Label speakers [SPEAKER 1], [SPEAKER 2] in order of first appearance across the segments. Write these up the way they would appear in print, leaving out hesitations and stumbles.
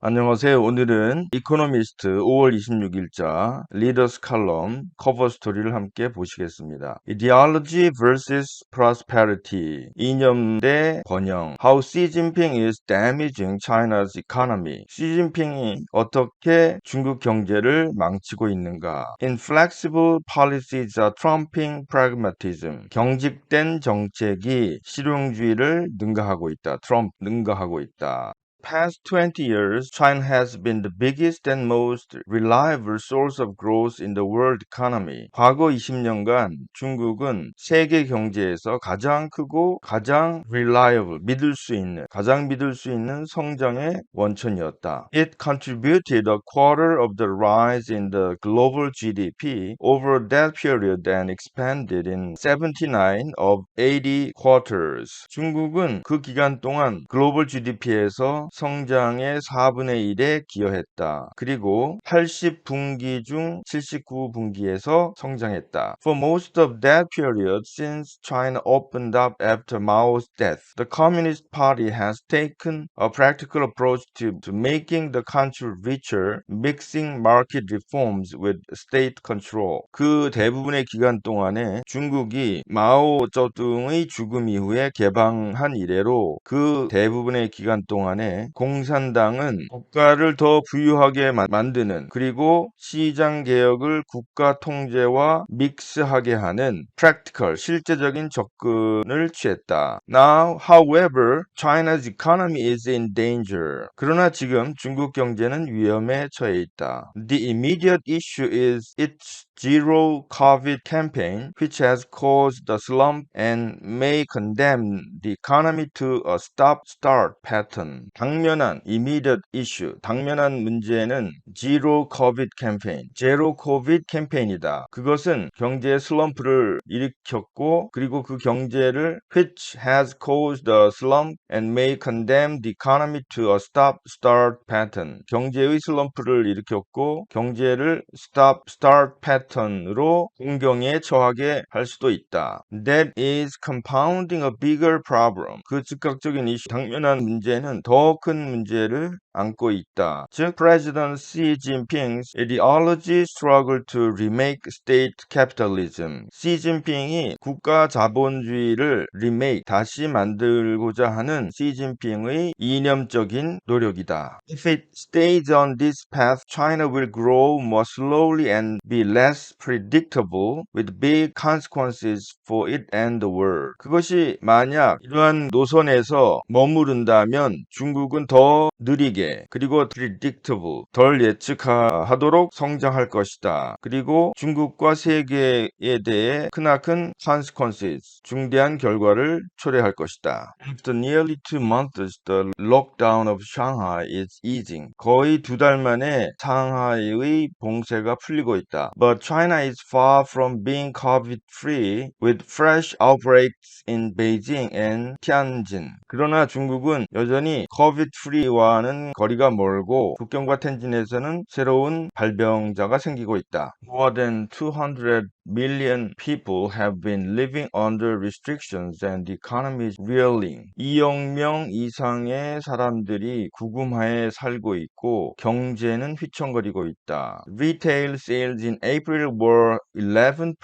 [SPEAKER 1] 안녕하세요. 오늘은 이코노미스트 5월 26일자 리더스 칼럼 커버 스토리를 함께 보시겠습니다. Ideology vs Prosperity, 이념 대 번영. How Xi Jinping is damaging China's economy. 시진핑이 어떻게 중국 경제를 망치고 있는가. Inflexible policies are trumping pragmatism. 경직된 정책이 실용주의를 능가하고 있다. 트럼프 능가하고 있다. Past 20 years, China has been the biggest and most reliable source of growth in the world economy. 과거 20년간 중국은 세계 경제에서 가장 크고 가장 가장 믿을 수 있는 성장의 원천이었다. It contributed a quarter of the rise in the global GDP over that period and expanded in 79 of 80 quarters. 중국은 그 기간 동안 글로벌 GDP에서 성장의 4분의 1에 기여했다. 그리고 80분기 중 79분기에서 성장했다. For most of that period, since China opened up after Mao's death, the Communist Party has taken a practical approach to making the country richer, mixing market reforms with state control. 그 대부분의 기간 동안에 중국이 마오쩌둥의 죽음 이후에 개방한 이래로 그 대부분의 기간 동안에 공산당은 국가를 더 부유하게 만드는, 그리고 시장 개혁을 국가 통제와 믹스하게 하는 practical, 실제적인 접근을 취했다. Now, however, China's economy is in danger. 그러나 지금 중국 경제는 위험에 처해 있다. The immediate issue is its Zero COVID campaign, which has caused the slump and may condemn the economy to a stop-start pattern. 당면한 immediate issue, 당면한 문제는 Zero COVID campaign, 제로 코비드 캠페인이다. 그것은 경제 슬럼프를 일으켰고, 그리고 그 경제를 which has caused the slump and may condemn the economy to a stop-start pattern. 경제의 슬럼프를 일으켰고, 경제를 stop-start 패턴으로 공경에 처하게 할 수도 있다. That is compounding a bigger problem. 그 즉각적인 이슈, 당면한 문제는 더 큰 문제를 안고 있다. 즉, President Xi Jinping's ideology struggle to remake state capitalism. 시진핑이 국가 자본주의를 다시 만들고자 하는 시진핑의 이념적인 노력이다. If it stays on this path, China will grow more slowly and be less predictable with big consequences for it and the world. 그것이 만약 이러한 노선에서 머무른다면 중국은 더 느리게, 그리고 predictable, 덜 예측하도록 성장할 것이다. 그리고 중국과 세계에 대해 크나큰 consequences, 중대한 결과를 초래할 것이다. After nearly 2 months, the lockdown of Shanghai is easing. 거의 2달 만에 상하이의 봉쇄가 풀리고 있다. But China is far from being COVID-free, with fresh outbreaks in Beijing and Tianjin. 그러나 중국은 여전히 COVID-free와는 거리가 멀고 북경과 텐진에서는 새로운 발병자가 생기고 있다. More than 200 million people have been living under restrictions and the economy is reeling. 2억 명 이상의 사람들이 구금하에 살고 있고 경제는 휘청거리고 있다. Retail sales in April were 11%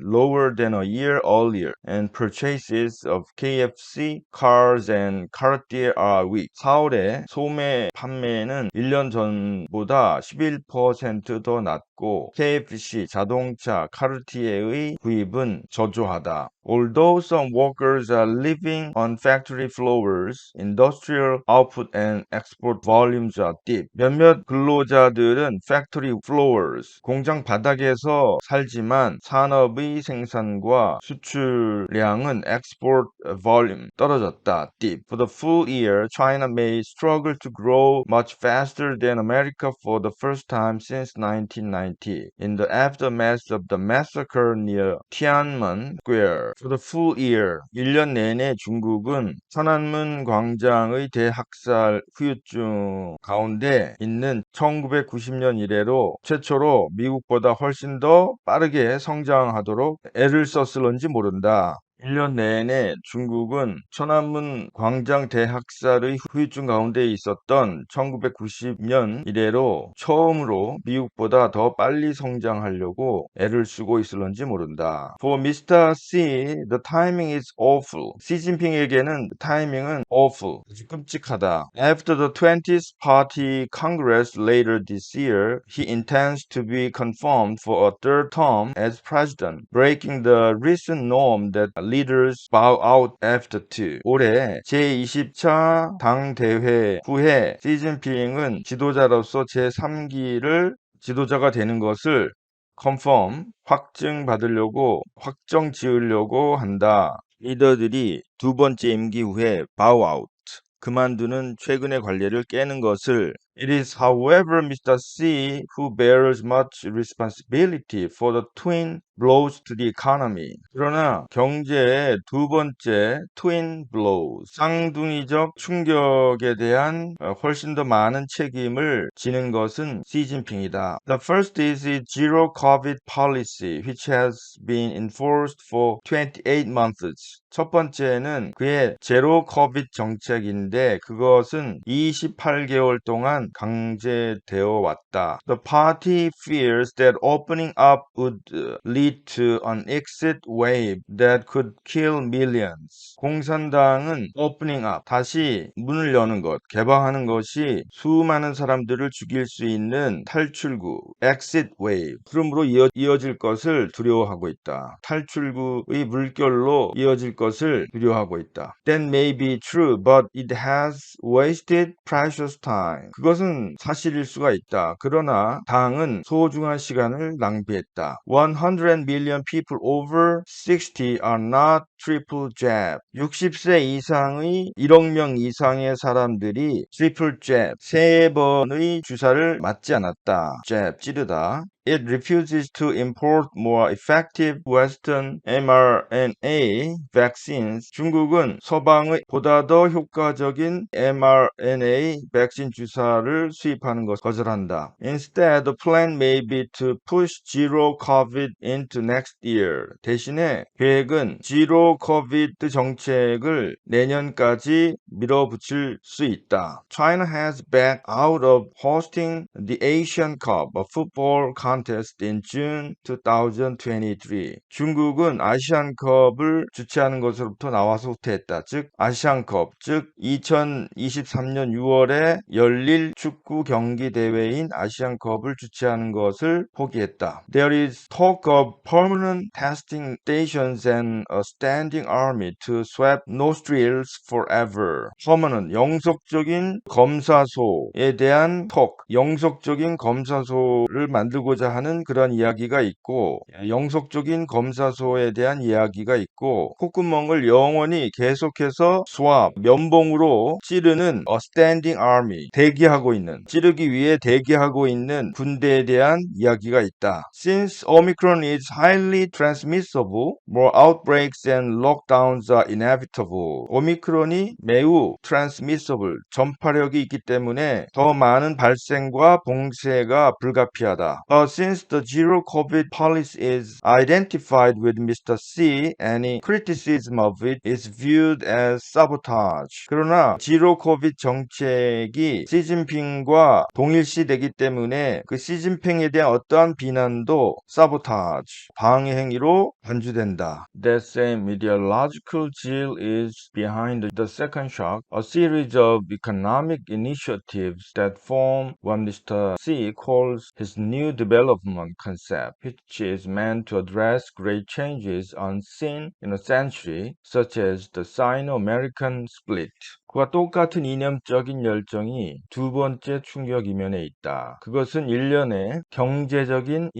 [SPEAKER 1] lower than a year earlier, and purchases of KFC, cars, and Cartier are weak. 4월에 소매 판매는 1년 전보다 11% 더 낮고 KFC, 자동차, 카르티에의 구입은 저조하다. Although some workers are living on factory floors, industrial output and export volumes are deep. 몇몇 근로자들은 factory floors, 공장 바닥에서 살지만 산업의 생산과 수출량은 export volume 떨어졌다. Deep. For the full year, China may struggle to grow much faster than America for the first time since 1990. In the aftermath of the massacre near Tiananmen Square. For the full year, 1년 내내 중국은 천안문 광장의 대학살 후유증 가운데 있는 1990년 이래로 최초로 미국보다 훨씬 더 빠르게 성장하도록 애를 썼을런지 모른다. 1년 내내 중국은 천안문 광장 대학살의 후유증 가운데 있었던 1990년 이래로 처음으로 미국보다 더 빨리 성장하려고 애를 쓰고 있을런지 모른다. For Mr. Xi, the timing is awful. 시진핑에게는 타이밍은 awful, 아주 끔찍하다. After the 20th Party Congress later this year, he intends to be confirmed for a third term as president, breaking the recent norm that leaders bow out after two. 올해 제20차 당대회 후에 시진핑은 지도자로서 제3기를 지도자가 되는 것을 confirm, 확정 지으려고 한다. 리더들이 두 번째 임기 후에 bow out, 그만두는 최근의 관례를 깨는 것을 It is, however, Mr. Xi who bears much responsibility for the twin blows to the economy. 그러나 경제의 두 번째 twin blows, 쌍둥이적 충격에 대한 훨씬 더 많은 책임을 지는 것은 시진핑이다. The first is the zero COVID policy, which has been enforced for 28 months. 첫 번째는 그의 제로 코비드 정책인데 그것은 28개월 동안 강제되어 왔다. The party fears that opening up would lead to an exit wave that could kill millions. 공산당은 opening up, 다시 문을 여는 것, 개방하는 것이 수많은 사람들을 죽일 수 있는 탈출구, exit wave, 그러므로 이어질 것을 두려워하고 있다. 탈출구의 물결로 이어질 것을 두려워하고 있다. That may be true, but it has wasted precious time. 그것은 사실일 수가 있다. 그러나 당은 소중한 시간을 낭비했다. 100 million people over 60 are not triple jab. 60세 이상의 1억 명 이상의 사람들이 triple jab, 세 번의 주사를 맞지 않았다. jab, 찌르다. It refuses to import more effective Western mRNA vaccines. 중국은 서방의 보다 더 효과적인 mRNA 백신 주사를 수입하는 것을 거절한다. Instead, the plan may be to push zero COVID into next year. 대신에 계획은 zero COVID 정책을 내년까지 밀어붙일 수 있다. China has backed out of hosting the Asian Cup, a football contest in June 2023. 중국은 아시안컵을 주최하는 것으로부터 나와서 후퇴했다. 즉 아시안컵, 즉 2023년 6월에 열릴 축구 경기 대회인 아시안컵을 주최하는 것을 포기했다. There is talk of permanent testing stations and a standing army to swab nostrils forever. permanent, 영속적인 검사소에 대한 영속적인 검사소를 만들고자 하는 그런 이야기가 있고, 영속적인 검사소에 대한 이야기가 있고, 콧구멍을 영원히 계속해서 swab, 면봉으로 찌르는 a standing army, 찌르기 위해 대기하고 있는 군대에 대한 이야기가 있다. Since Omicron is highly transmissible, more outbreaks and lockdowns are inevitable. 오미크론이 매우 transmissible, 전파력이 있기 때문에 더 많은 발생과 봉쇄가 불가피하다. Since the zero COVID policy is identified with Mr. Xi, any criticism of it is viewed as sabotage. 그러나 zero COVID 정책이 시진핑과 동일시되기 때문에 그 시진핑에 대한 어떠한 비난도 sabotage, 방해 행위로 간주된다. That same ideological zeal is behind the second shock, a series of economic initiatives that form what Mr. Xi calls his new development concept, which is meant to address great changes unseen in a century, such as the Sino-American split. 그와 똑같은 이념적인 열정이 두 번째 충격 이면에 있다. 그것은 일련의 경제적인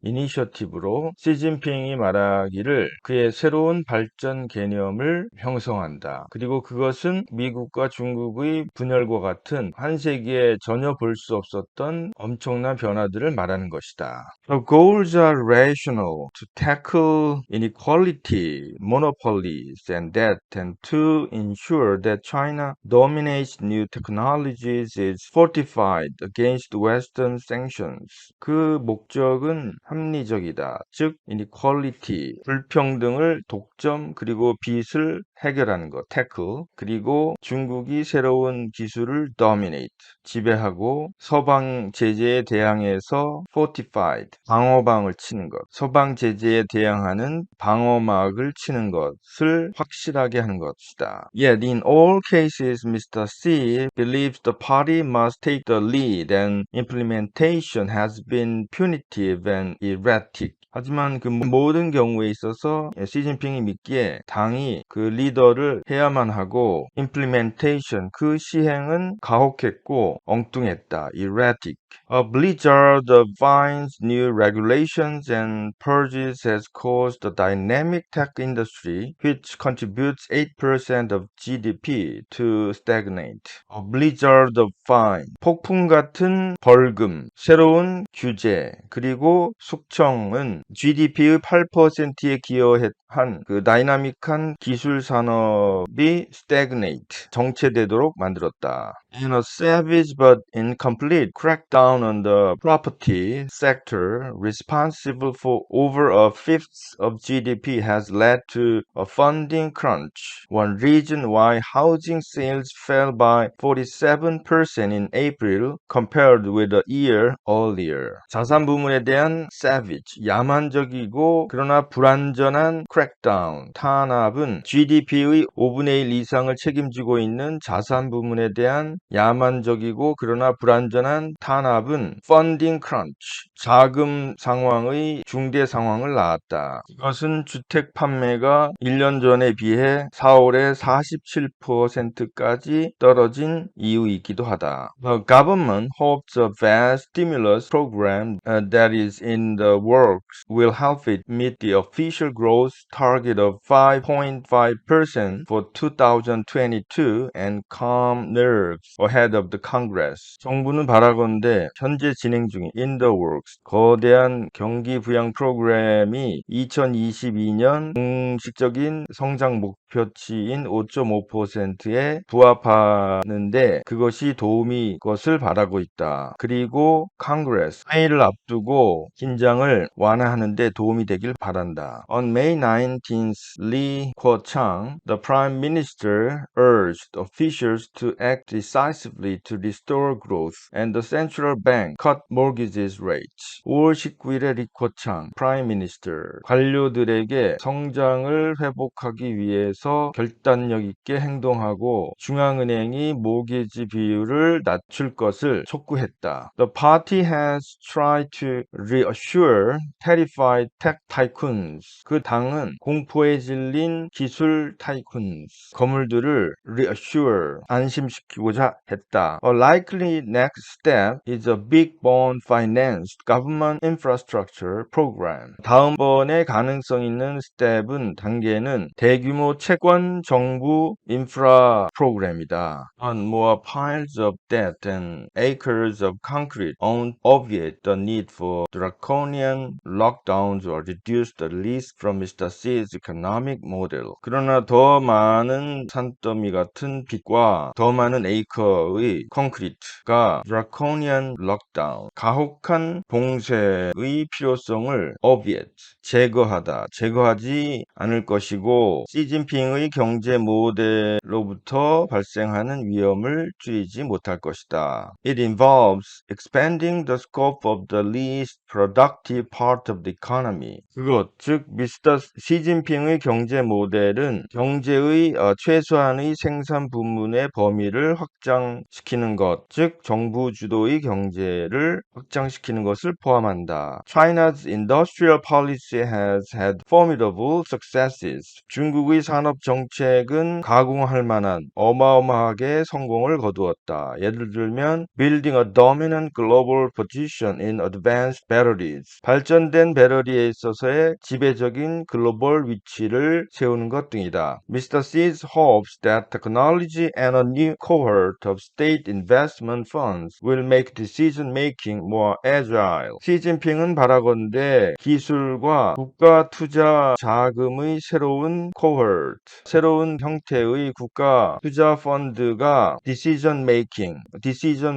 [SPEAKER 1] 이니셔티브로 시진핑이 말하기를 그의 새로운 발전 개념을 형성한다. 그리고 그것은 미국과 중국의 분열과 같은 한 세기에 전혀 볼 수 없었던 엄청난 변화들을 말하는 것이다. The goals are rational, to tackle inequality, monopolies, and debt, and to ensure that China dominates new technologies is fortified against Western sanctions. 그 목적은 합리적이다. 즉, inequality, 불평등을 독점 그리고 빚을 해결하는 것, tackle. 그리고 중국이 새로운 기술을 dominate, 지배하고 서방 제재에 대항해서 fortified, 방어방을 치는 것. 서방 제재에 대항하는 방어막을 치는 것을 확실하게 하는 것이다. Yet in all cases, Mr. Xi believes the party must take the lead and implementation has been punitive and erratic. 하지만 그 모든 경우에 있어서 시진핑이 믿기에 당이 그 리더를 해야만 하고 implementation, 그 시행은 가혹했고 엉뚱했다. erratic. A blizzard of fines, new regulations and purges has caused the dynamic tech industry, which contributes 8% of GDP, to stagnate. A blizzard of fine, 폭풍 같은 벌금, 새로운 규제, 그리고 숙청은 GDP의 8%에 기여한 그 다이나믹한 기술 산업이 stagnate, 정체되도록 만들었다. And a savage but incomplete crackdown on the property sector responsible for over a fifth of GDP has led to a funding crunch. One reason why housing sales fell by 47% in April compared with a year earlier. 자산 부문에 대한 savage, 야만적이고 그러나 불완전한 crackdown, 탄압은 GDP의 5분의 1 이상을 책임지고 있는 자산 부문에 대한 야만적이고 그러나 불완전한 탄압은 funding crunch, 자금 상황의 중대 상황을 낳았다. 이것은 주택 판매가 1년 전에 비해 4월에 47%까지 떨어진 이유이기도 하다. The government hopes a vast stimulus program that is in the works will help it meet the official growth target of 5.5% for 2022 and calm nerves ahead of the Congress. 정부는 바라건대 현재 진행 중인 in the works, 거대한 경기 부양 프로그램이 2022년 공식적인 성장 목표치인 5.5%에 부합하는데 그것이 도움이 것을 바라고 있다. 그리고 Congress 회의를 앞두고 긴장을 완화하는 데 도움이 되길 바란다. On May 19th, Li Keqiang, the Prime Minister, urged officials to act decisively to restore growth, and the central bank cut mortgages rates. 5월 19일에 리 쿼창, Prime Minister, 관료들에게 성장을 회복하기 위해서 결단력 있게 행동하고 중앙은행이 모기지 비율을 낮출 것을 촉구했다. The party has tried to reassure terrified tech tycoons. 그 당은 공포에 질린 기술 타이쿤스, 거물들을 reassure, 안심시키고자 했다. A likely next step is a big bond financed government infrastructure program. 다음번에 가능성 있는 스텝은 단계는 대규모 채권 정부 인프라 프로그램이다. On more piles of debt and acres of concrete won't obviate the need for draconian lockdowns or reduce the risk from Mr. Xi's economic model. 그러나 더 많은 산더미 같은 빚과 더 많은 에이커의 콘크리트가 draconian lockdown, 가혹한 봉쇄의 필요성을 obviate, 제거하지 않을 것이고 시진핑의 경제 모델로부터 발생하는 위험을 줄이지 못할 것이다. It involves expanding the scope of the least productive part of the economy. 그것, 즉 미스터 시진핑의 경제 모델은 경제의 최소한의 생산 부문의 범위를 확장시키는 것, 즉 정부 주도의 경제를 확장시키는 것을 포함한다. China's industrial policy has had formidable successes. 중국의 산업 정책은 가공할 만한 어마어마하게 성공을 거두었다. 예를 들면 building a dominant global position in advanced batteries. 발전된 리튬이온 배터리에 있어서의 지배적인 글로벌 위치를 세우는 것 등이다. Mr. Xi's hopes that technology and a new cohort of state investment funds will make decision making more agile. 시진핑은 바라건대 기술과 국가 투자 자금의 새로운 cohort, 새로운 형태의 국가 투자 펀드가 decision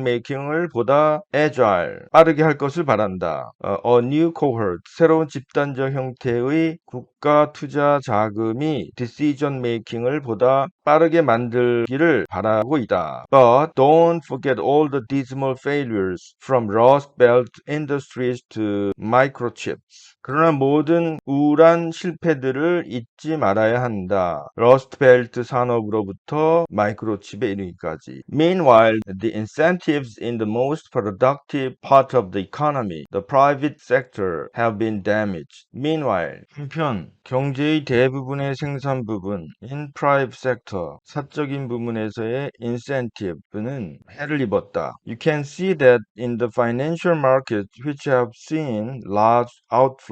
[SPEAKER 1] making을 보다 agile, 빠르게 할 것을 바란다. A new cohort, 새로운 집단적 형태의 국가 투자 자금이 decision making을 보다 빠르게 만들기를 바라고 있다. But don't forget all the dismal failures from Rust Belt Industries to microchips. 그러나 모든 우울한 실패들을 잊지 말아야 한다. 러스트벨트 산업으로부터 마이크로칩에 이르기까지. Meanwhile, the incentives in the most productive part of the economy, the private sector, have been damaged. Meanwhile, 한편 경제의 대부분의 생산 부분, in private sector, 사적인 부문에서의 incentive는 해를 입었다. You can see that in the financial markets which have seen large outflows,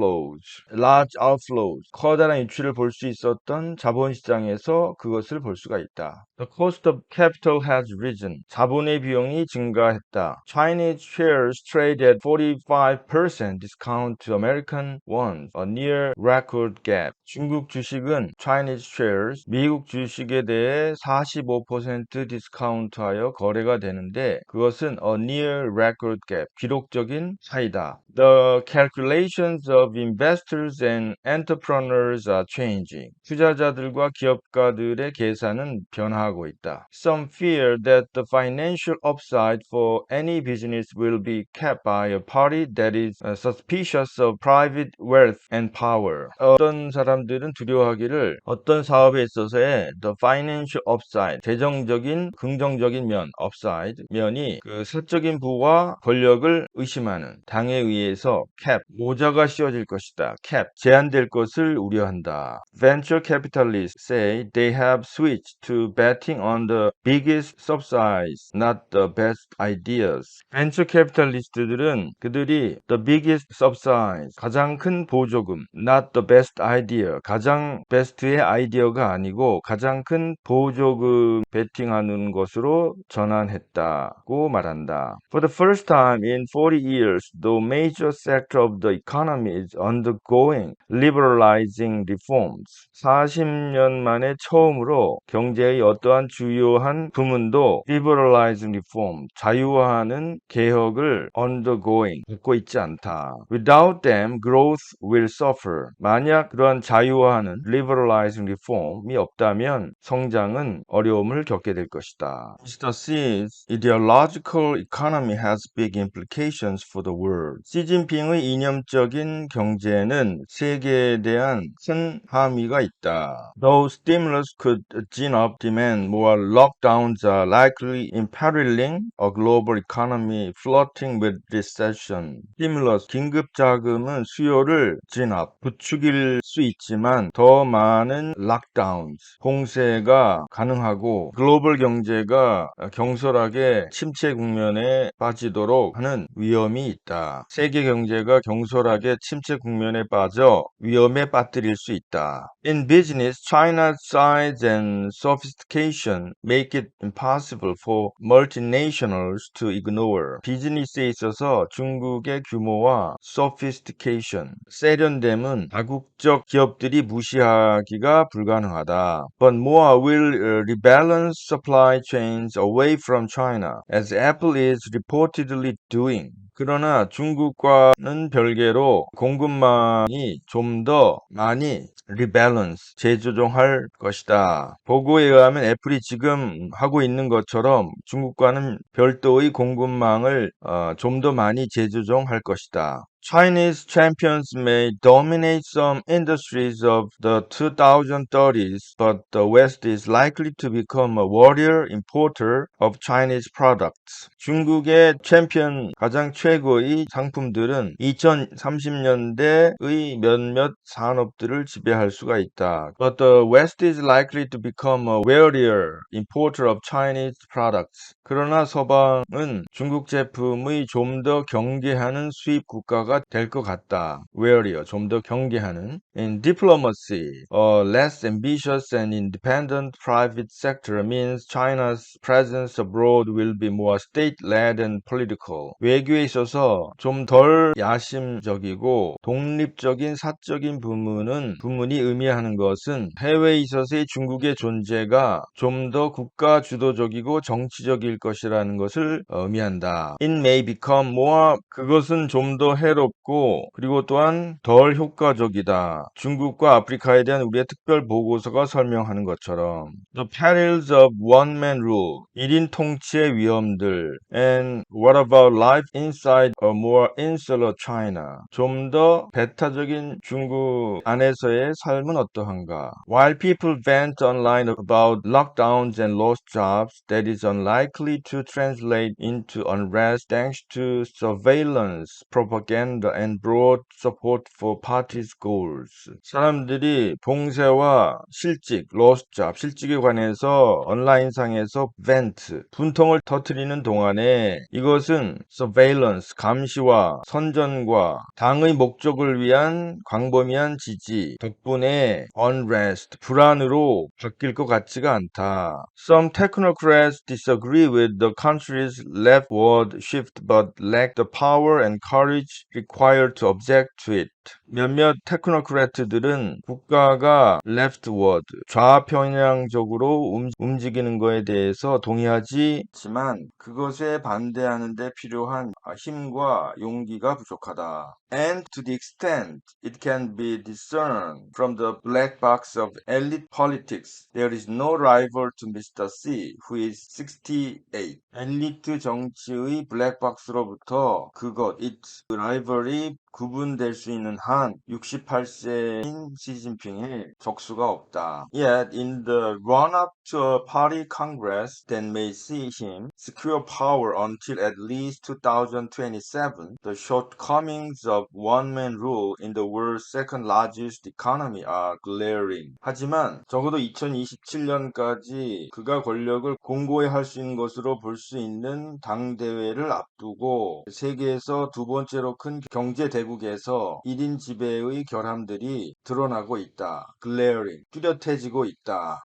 [SPEAKER 1] 커다란 유출을 볼 수 있었던 자본시장에서 그것을 볼 수가 있다. The cost of capital has risen. 자본의 비용이 증가했다. Chinese shares trade at 45% discount to American ones, a near record gap. 중국 주식은 Chinese shares, 미국 주식에 대해 45% 디스카운트하여 거래가 되는데 그것은 a near record gap, 기록적인 차이다. The calculations of investors and entrepreneurs are changing. 투자자들과 기업가들의 계산은 변화하고 있다. Some fear that the financial upside for any business will be kept by a party that is suspicious of private wealth and power. 어떤 사람들은 두려워하기를 어떤 사업에 있어서의 the financial upside, 재정적인 긍정적인 면, upside 면이 그 사적인 부와 권력을 의심하는 당에 의해서 cap, 모자가 씌워질 것이다. cap, 제한될 것을 우려한다. Venture capitalists say they have switched to betting on the biggest subsidies, not the best ideas. 벤처 캐피탈리스트들은 그들이 the biggest subsidies, 가장 큰 보조금, not the best idea, 가장 베스트의 아이디어가 아니고 가장 큰 보조금 베팅하는 것으로 전환했다고 말한다. For the first time in 40 years, the major sector of the economy is undergoing liberalizing reforms. 40년 만에 처음으로 경제의 어떠한 주요한 부문도 liberalizing reform, 자유화하는 개혁을 undergoing, 겪고 있지 않다. Without them, growth will suffer. 만약 그러한 자유화하는 liberalizing reform이 없다면 성장은 어려움을 겪게 될 것이다. Mr. Xi's ideological economy has big implications for the world. 시진핑의 이념적인 경제는 세계에 대한 큰 함의가 있다. Though stimulus could gin up demand, more lockdowns are likely imperiling a global economy flirting with recession. stimulus, 긴급 자금은 수요를 gin up, 부추길 수 있지만 더 많은 lockdowns, 봉쇄가 가능하고 글로벌 경제가 경솔하게 침체 국면에 빠지도록 하는 위험이 있다. 세계 경제가 경솔하게 침체 국면에 빠져 위험에 빠뜨릴 수 있다. In business, China's size and sophistication make it impossible for multinationals to ignore. 비즈니스에 있어서 중국의 규모와 sophistication, 세련됨은 다국적 기업들이 무시하기가 불가능하다. But more will rebalance supply chains away from China, as Apple is reportedly doing. 그러나 중국과는 별개로 공급망이 좀 더 많이 rebalance, 재조정할 것이다. 보고에 의하면 애플이 지금 하고 있는 것처럼 중국과는 별도의 공급망을 좀 더 많이 재조정할 것이다. Chinese champions may dominate some industries of the 2030s, but the West is likely to become a warrior importer of Chinese products. 중국의 챔피언, 가장 최고의 상품들은 2030년대의 몇몇 산업들을 지배할 수가 있다. But the West is likely to become a warrior importer of Chinese products. 그러나 서방은 중국 제품의 좀 더 경계하는 수입 국가가 국가가 될 것 같다. warier, 좀 더 경계하는. In diplomacy, a less ambitious and independent private sector means China's presence abroad will be more state-led and political. 외교에 있어서 좀 덜 야심적이고 독립적인 사적인 부문이 의미하는 것은 해외에 있어서의 중국의 존재가 좀 더 국가 주도적이고 정치적일 것이라는 것을 의미한다. It may become more, 그것은 좀 더 해롭고 그리고 또한 덜 효과적이다. 중국과 아프리카에 대한 우리의 특별 보고서가 설명하는 것처럼 The perils of one-man rule, 1인 통치의 위험들. And what about life inside a more insular China? 좀 더 배타적인 중국 안에서의 삶은 어떠한가? While people vent online about lockdowns and lost jobs, that is unlikely to translate into unrest thanks to surveillance, propaganda, and broad support for parties' goals. 사람들이 봉쇄와 실직, lost job, 실직에 관해서 온라인상에서 vent, 분통을 터뜨리는 동안에 이것은 surveillance, 감시와 선전과 당의 목적을 위한 광범위한 지지 덕분에 unrest, 불안으로 바뀔 것 같지가 않다. Some technocrats disagree with the country's leftward shift but lack the power and courage required to object to it. 몇몇 테크노크래트들은 국가가 leftward, 좌편향적으로 움직이는 것에 대해서 동의하지 않지만 그것에 반대하는 데 필요한 힘과 용기가 부족하다. And to the extent it can be discerned from the black box of elite politics, there is no rival to Mr. C, who is 68. 엘리트 정치의 블랙박스로부터 its 라이벌이 구분될 수 있는 한 68세인 시진핑의 적수가 없다. Yet in the run-up to a party congress that may see him secure power until at least 2027, the shortcomings of one-man rule in the world's second largest economy are glaring. 하지만 적어도 2027년까지 그가 권력을 공고히 할 수 있는 것으로 볼 수 있는 당대회를 앞두고 세계에서 두 번째로 큰 경제 대국에서 1인 지배의 결함들이 드러나고 있다. glaring, 뚜렷해지고 있다.